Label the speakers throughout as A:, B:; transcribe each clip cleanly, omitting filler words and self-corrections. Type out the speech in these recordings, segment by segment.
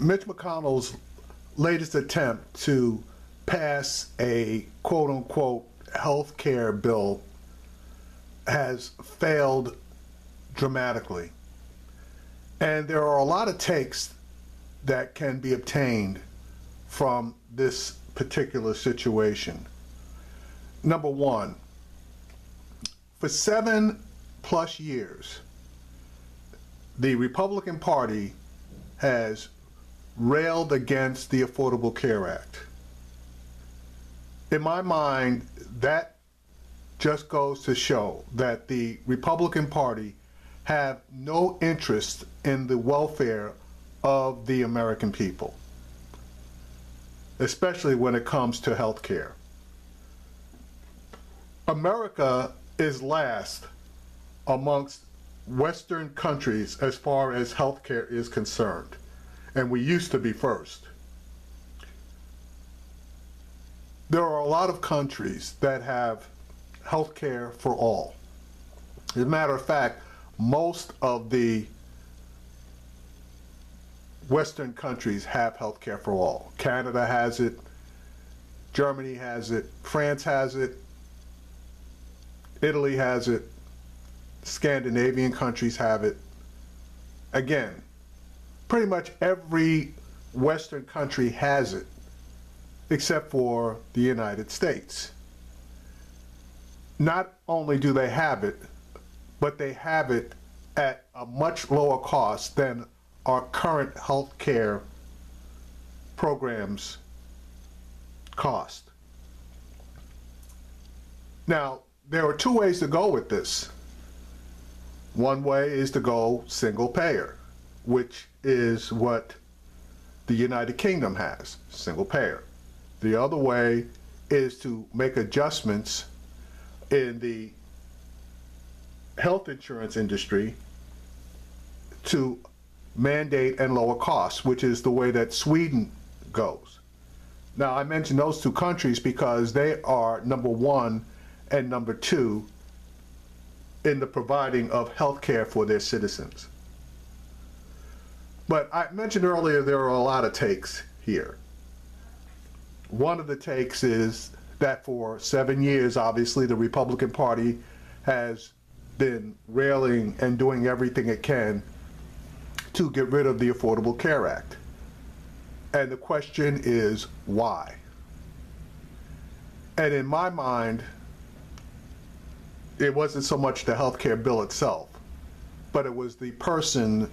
A: Mitch McConnell's latest attempt to pass a quote-unquote health care bill has failed dramatically. And there are a lot of takes that can be obtained from this particular situation. Number one, for 7+ years, the Republican Party has railed against the Affordable Care Act. In my mind, that just goes to show that the Republican Party have no interest in the welfare of the American people, especially when it comes to health care. America is last amongst Western countries as far as health care is concerned, and we used to be first. There are a lot of countries that have health care for all. As a matter of fact, most of the Western countries have health care for all. Canada has it, Germany has it, France has it, Italy has it, Scandinavian countries have it. Again, pretty much every Western country has it, except for the United States. Not only do they have it, but they have it at a much lower cost than our current health care programs cost. Now, there are two ways to go with this. One way is to go single payer, which is what the United Kingdom has, single payer. The other way is to make adjustments in the health insurance industry to mandate and lower costs, which is the way that Sweden goes. Now, I mention those two countries because they are number one and number two in the providing of health care for their citizens. But I mentioned earlier there are a lot of takes here. One of the takes is that for 7 years, obviously, the Republican Party has been railing and doing everything it can to get rid of the Affordable Care Act. And the question is, why? And in my mind, it wasn't so much the health care bill itself, but it was the person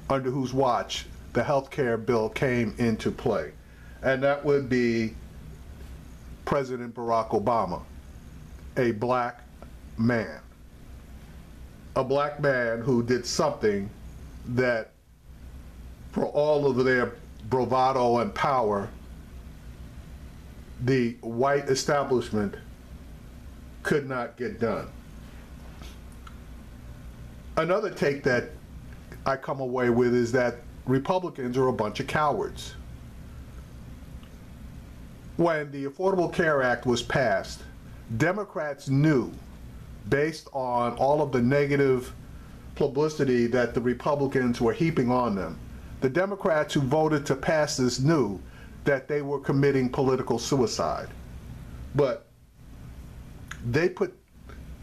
A: under whose watch the health care bill came into play. And that would be President Barack Obama, a black man. A black man who did something that, for all of their bravado and power, the white establishment could not get done. Another take that I come away with is that Republicans are a bunch of cowards. When the Affordable Care Act was passed, Democrats knew, based on all of the negative publicity that the Republicans were heaping on them, the Democrats who voted to pass this knew that they were committing political suicide. But they put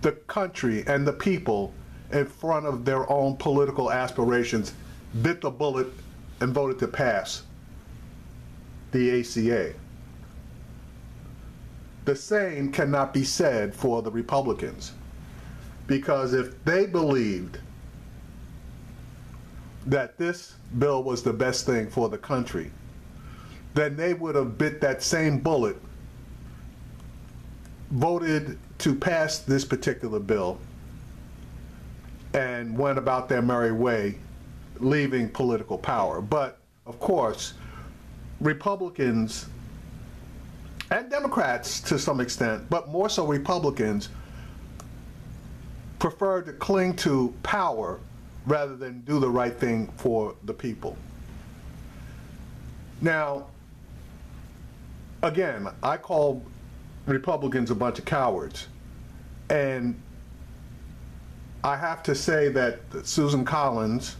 A: the country and the people in front of their own political aspirations, bit the bullet, and voted to pass the ACA. The same cannot be said for the Republicans, because if they believed that this bill was the best thing for the country, then they would have bit that same bullet, voted to pass this particular bill, and went about their merry way, leaving political power. But, of course, Republicans and Democrats to some extent, but more so Republicans, prefer to cling to power rather than do the right thing for the people. Now, again, I call Republicans a bunch of cowards, and I have to say that Susan Collins,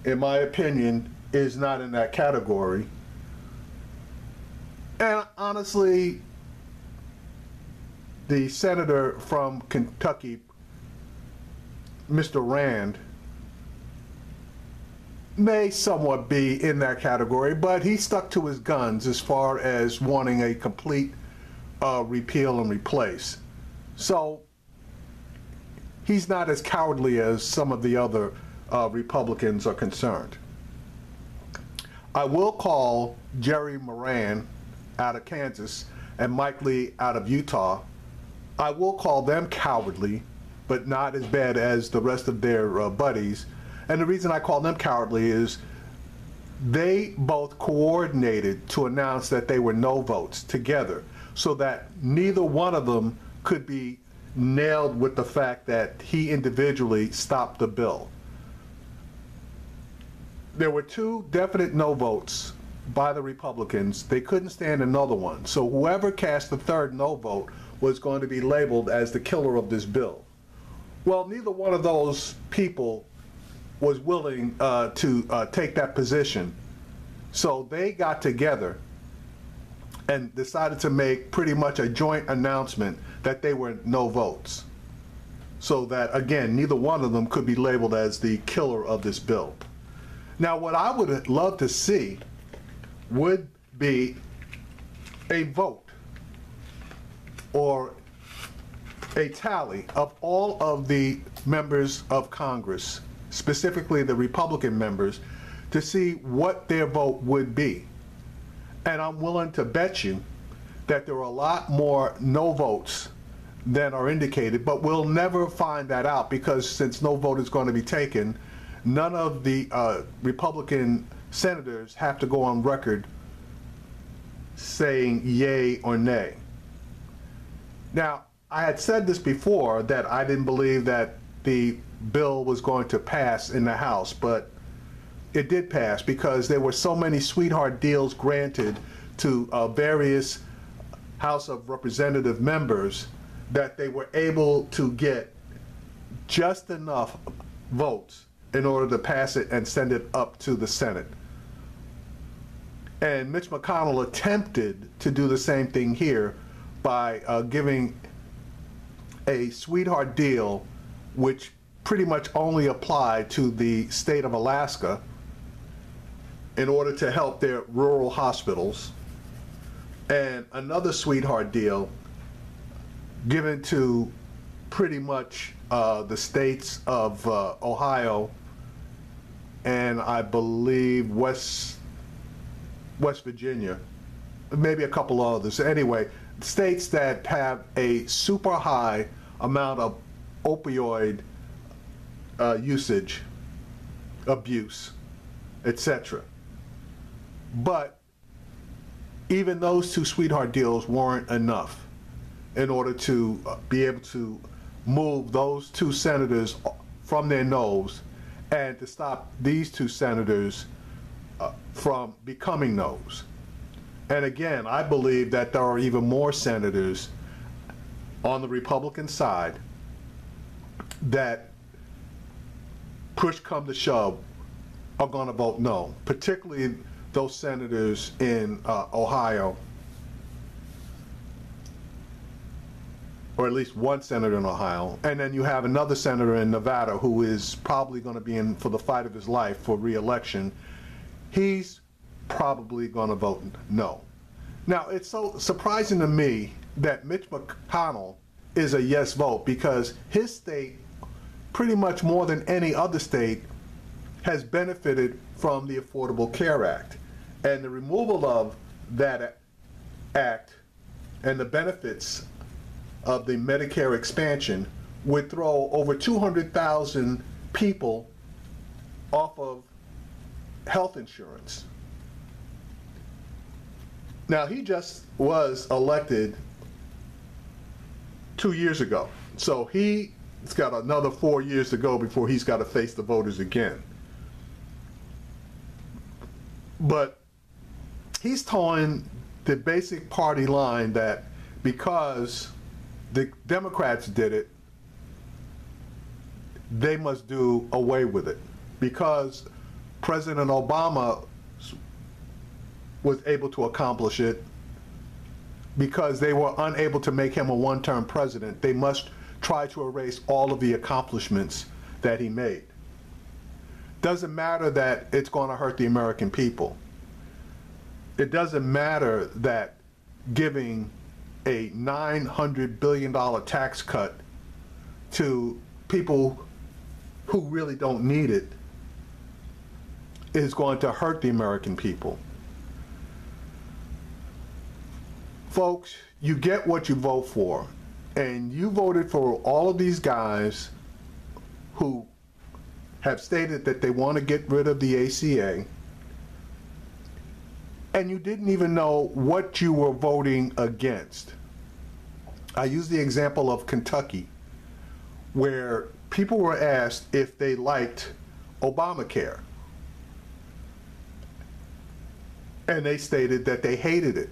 A: in my opinion, is not in that category. And honestly, the senator from Kentucky, Mr. Rand, may somewhat be in that category, but he stuck to his guns as far as wanting a complete repeal and replace. So he's not as cowardly as some of the other Republicans are concerned. I will call Jerry Moran out of Kansas and Mike Lee out of Utah. I will call them cowardly, but not as bad as the rest of their buddies. And the reason I call them cowardly is they both coordinated to announce that they were no votes together, so that neither one of them could be nailed with the fact that he individually stopped the bill. There were 2 definite no votes by the Republicans. They couldn't stand another one. So whoever cast the 3rd no vote was going to be labeled as the killer of this bill. Well, neither one of those people was willing to take that position. So they got together and decided to make pretty much a joint announcement that they were no votes. So that, again, neither one of them could be labeled as the killer of this bill. Now, what I would love to see would be a vote or a tally of all of the members of Congress, specifically the Republican members, to see what their vote would be. And I'm willing to bet you that there are a lot more no votes than are indicated, but we'll never find that out because since no vote is going to be taken, none of the Republican senators have to go on record saying yay or nay. Now, I had said this before that I didn't believe that the bill was going to pass in the House, but it did pass because there were so many sweetheart deals granted to various House of Representative members that they were able to get just enough votes in order to pass it and send it up to the Senate. And Mitch McConnell attempted to do the same thing here by giving a sweetheart deal which pretty much only applied to the state of Alaska in order to help their rural hospitals, and another sweetheart deal given to pretty much the states of Ohio and I believe West Virginia, maybe a couple others. Anyway, states that have a super high amount of opioid usage, abuse, etc. But even those 2 sweetheart deals weren't enough in order to be able to move those 2 senators from their noes and to stop these 2 senators from becoming noes. And again, I believe that there are even more senators on the Republican side that, push come to shove, are going to vote no, particularly those senators in Ohio, or at least one senator in Ohio, and then you have another senator in Nevada who is probably going to be in for the fight of his life for re-election. He's probably going to vote no. Now, it's so surprising to me that Mitch McConnell is a yes vote because his state, pretty much more than any other state, has benefited from the Affordable Care Act. And the removal of that act and the benefits of the Medicare expansion would throw over 200,000 people off of health insurance. Now, he just was elected 2 years ago, so he's got another 4 years to go before he's got to face the voters again. But he's towing the basic party line that because the Democrats did it, they must do away with it. Because President Obama was able to accomplish it because they were unable to make him a one-term president. They must try to erase all of the accomplishments that he made. Doesn't matter that it's going to hurt the American people. It doesn't matter that giving a $900 billion tax cut to people who really don't need it is going to hurt the American people. Folks, you get what you vote for, and you voted for all of these guys who have stated that they want to get rid of the ACA, and you didn't even know what you were voting against. I use the example of Kentucky, where people were asked if they liked Obamacare, and they stated that they hated it.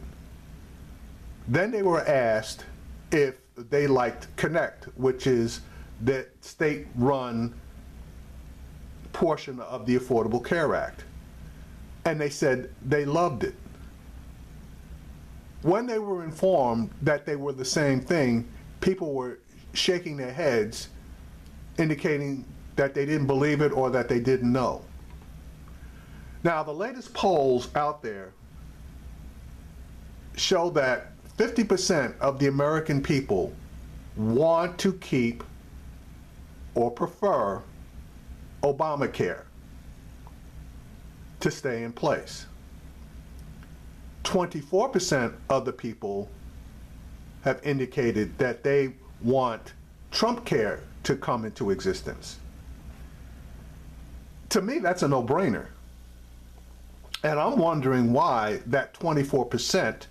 A: Then they were asked if they liked Connect, which is the state-run portion of the Affordable Care Act. And they said they loved it. When they were informed that they were the same thing, people were shaking their heads, indicating that they didn't believe it or that they didn't know. Now, the latest polls out there show that 50% of the American people want to keep or prefer Obamacare to stay in place. 24% of the people have indicated that they want Trumpcare to come into existence. To me, that's a no-brainer. And I'm wondering why that 24%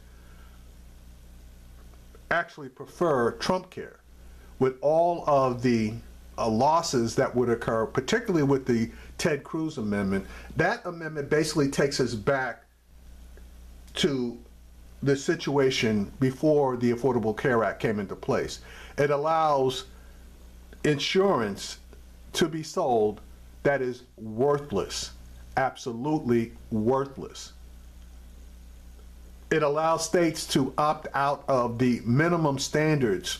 A: actually prefer Trumpcare, with all of the losses that would occur, particularly with the Ted Cruz amendment. That amendment basically takes us back to the situation before the Affordable Care Act came into place. It allows insurance to be sold that is worthless, absolutely worthless. It allows states to opt out of the minimum standards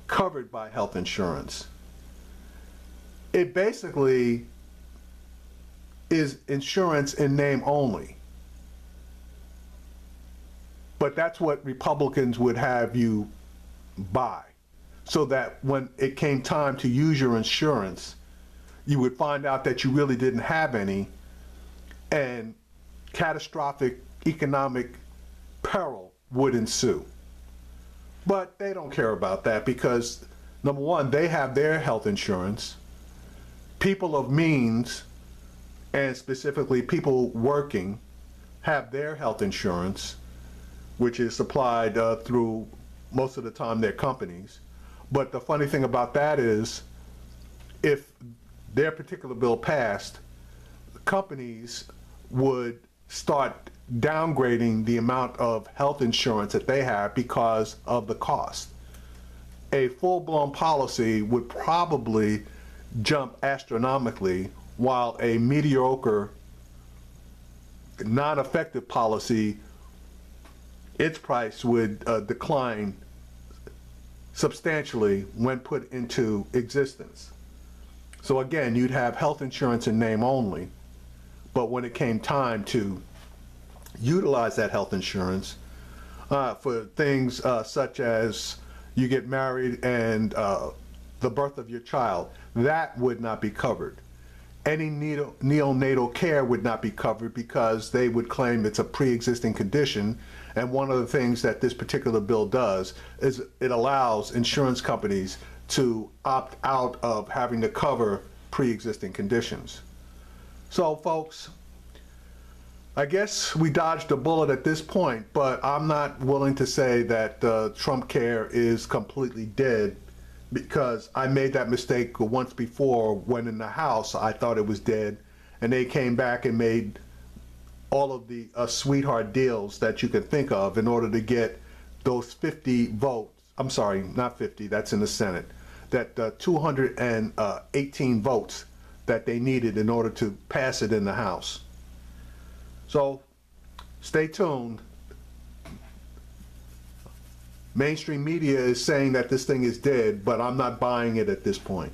A: covered by health insurance. It basically is insurance in name only. But that's what Republicans would have you buy, so that when it came time to use your insurance, you would find out that you really didn't have any, and catastrophic economic peril would ensue. But they don't care about that because, number one, they have their health insurance. People of means, and specifically people working, have their health insurance, which is supplied through, most of the time, their companies. But the funny thing about that is, if their particular bill passed, companies would start downgrading the amount of health insurance that they have because of the cost. A full-blown policy would probably jump astronomically, while a mediocre, non-effective policy, its price would decline substantially when put into existence. So again, you'd have health insurance in name only, but when it came time to utilize that health insurance for things such as you get married and the birth of your child, that would not be covered. Any neonatal care would not be covered because they would claim it's a pre-existing condition. And one of the things that this particular bill does is it allows insurance companies to opt out of having to cover pre-existing conditions. So folks, I guess we dodged a bullet at this point, but I'm not willing to say that Trumpcare is completely dead, because I made that mistake once before when in the House I thought it was dead, and they came back and made all of the sweetheart deals that you can think of in order to get those 50 votes. I'm sorry, not 50, that's in the Senate. That 218 votes that they needed in order to pass it in the House. So Stay tuned. Mainstream media is saying that this thing is dead, but I'm not buying it at this point.